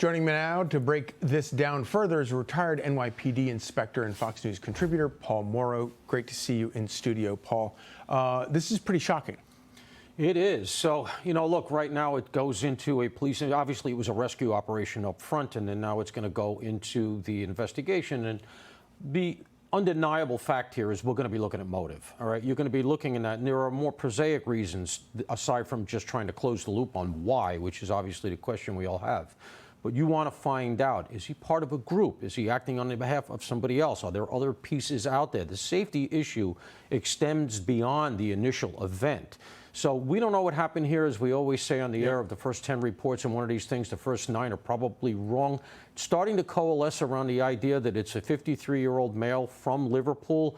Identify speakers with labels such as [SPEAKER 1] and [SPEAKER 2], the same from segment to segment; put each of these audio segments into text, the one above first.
[SPEAKER 1] Joining me now to break this down further is retired NYPD inspector and Fox News contributor Paul Mauro. Great to see you in studio, Paul. This is pretty shocking.
[SPEAKER 2] It is. So, look, right now it goes into a police, and obviously it was a rescue operation up front, and then now it's going to go into the investigation. And the undeniable fact here is we're going to be looking at motive. All right, you're going to be looking at that, and there are more prosaic reasons aside from just trying to close the loop on why, which is obviously the question we all have. But you want to find out, is he part of a group? Is he acting on the behalf of somebody else? Are there other pieces out there? The safety issue extends beyond the initial event. So we don't know what happened here. As we always say on the air, of the first 10 reports in one of these things, the first 9 are probably wrong. It's starting to coalesce around the idea that it's a 53-year-old male from Liverpool.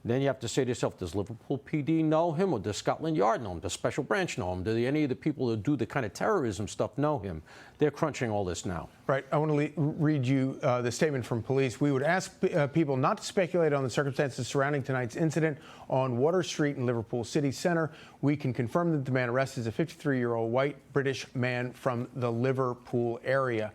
[SPEAKER 2] Then you have to say to yourself, does Liverpool PD know him, or does Scotland Yard know him? Does Special Branch know him? Do any of the people who do the kind of terrorism stuff know him? They're crunching all this now.
[SPEAKER 1] Right. I want to read you the statement from police. We would ask people not to speculate on the circumstances surrounding tonight's incident on Water Street in Liverpool City Centre. We can confirm that the man arrested is a 53-year-old white British man from the Liverpool area.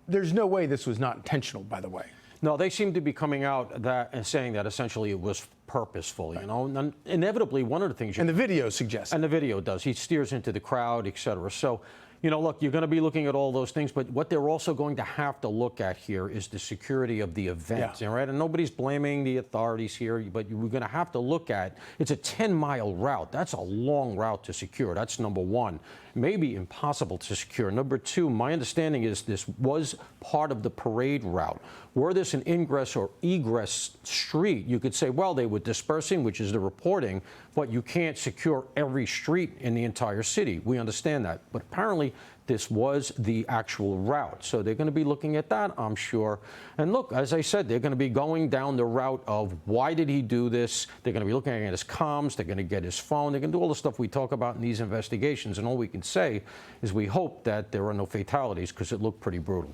[SPEAKER 1] There's no way this was not intentional, by the way.
[SPEAKER 2] No, they seem to be coming out and saying that essentially it was purposeful, And inevitably, one of the things...
[SPEAKER 1] And the video suggests.
[SPEAKER 2] And the video does. He steers into the crowd, et cetera. So, look, you're going to be looking at all those things, but what they're also going to have to look at here is the security of the event, right? And nobody's blaming the authorities here, but we're going to have to look at, it's a 10-mile route. That's a long route to secure. That's number one. Maybe impossible to secure. Number two, my understanding is this was part of the parade route. Were this an ingress or egress street, you could say, well, they were dispersing, which is the reporting, but you can't secure every street in the entire city. We understand that. But apparently, this was the actual route. So they're going to be looking at that, I'm sure. And look, as I said, they're going to be going down the route of why did he do this? They're going to be looking at his comms. They're going to get his phone. They're going to do all the stuff we talk about in these investigations. And all we can say is we hope that there are no fatalities, because it looked pretty brutal.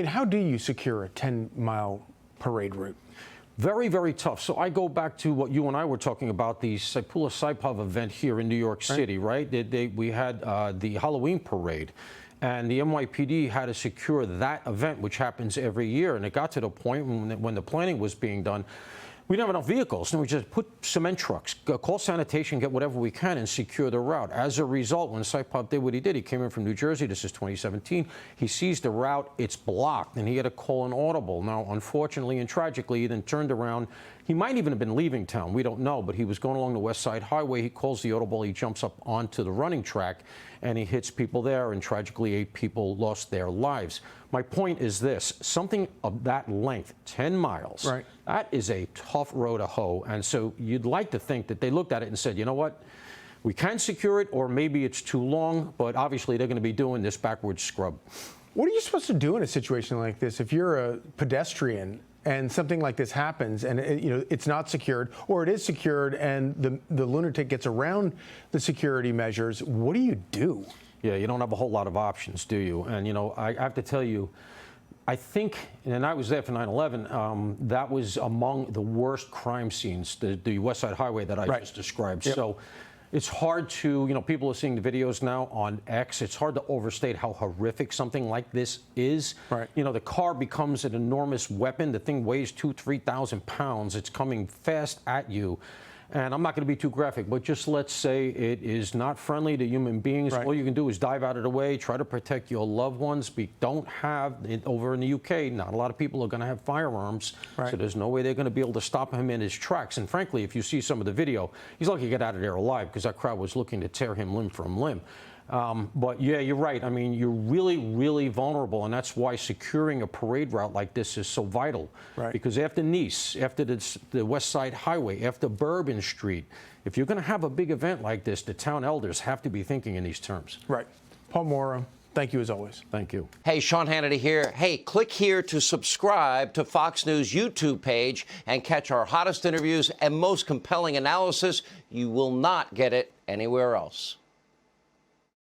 [SPEAKER 1] How do you secure a 10-mile parade route?
[SPEAKER 2] Very, very tough. So I go back to what you and I were talking about, the Saipullah Saipov event here in New York City, right? We had the Halloween parade, and the NYPD had to secure that event, which happens every year. And it got to the point when the planning was being done, we didn't have enough vehicles, and we just put cement trucks, call sanitation, get whatever we can, and secure the route. As a result, when Saipov did what he did, he came in from New Jersey. This is 2017. He sees the route. It's blocked, and he had to call an audible. Now, unfortunately and tragically, he then turned around. He might even have been leaving town. We don't know, but he was going along the West Side Highway. He calls the audible. He jumps up onto the running track, and he hits people there, and tragically 8 people lost their lives. My point is this, something of that length, 10 miles,
[SPEAKER 1] right,
[SPEAKER 2] that is a tough row to hoe. And so you'd like to think that they looked at it and said, you know what, we can secure it, or maybe it's too long, but obviously they're going to be doing this backwards scrub. What
[SPEAKER 1] are you supposed to do in a situation like this if you're a pedestrian and something like this happens, and it's not secured, or it is secured and the lunatic gets around the security measures? What do you do?
[SPEAKER 2] Yeah, you don't have a whole lot of options, do you? And, I have to tell you, I think, and I was there for 9/11, that was among the worst crime scenes, the West Side Highway that I just described.
[SPEAKER 1] Yep.
[SPEAKER 2] So it's hard to, people are seeing the videos now on X. It's hard to overstate how horrific something like this is.
[SPEAKER 1] Right.
[SPEAKER 2] The car becomes an enormous weapon. The thing weighs 2,000 to 3,000 pounds. It's coming fast at you. And I'm not going to be too graphic, but just let's say it is not friendly to human beings.
[SPEAKER 1] Right.
[SPEAKER 2] All you can do is dive out of the way, try to protect your loved ones. We don't have, over in the UK, not a lot of people are going to have firearms,
[SPEAKER 1] right,
[SPEAKER 2] so there's no way they're going to be able to stop him in his tracks. And frankly, if you see some of the video, he's lucky to get out of there alive, because that crowd was looking to tear him limb from limb. But yeah, you're right. I mean, you're really, really vulnerable, and that's why securing a parade route like this is so vital.
[SPEAKER 1] Right.
[SPEAKER 2] Because after Nice, after the West Side Highway, after Bourbon Street, if you're going to have a big event like this, the town elders have to be thinking in these terms.
[SPEAKER 1] Right. Paul Mauro, thank you as always.
[SPEAKER 2] Thank you.
[SPEAKER 3] Hey, Sean Hannity here. Hey, click here to subscribe to Fox News YouTube page and catch our hottest interviews and most compelling analysis. You will not get it anywhere else.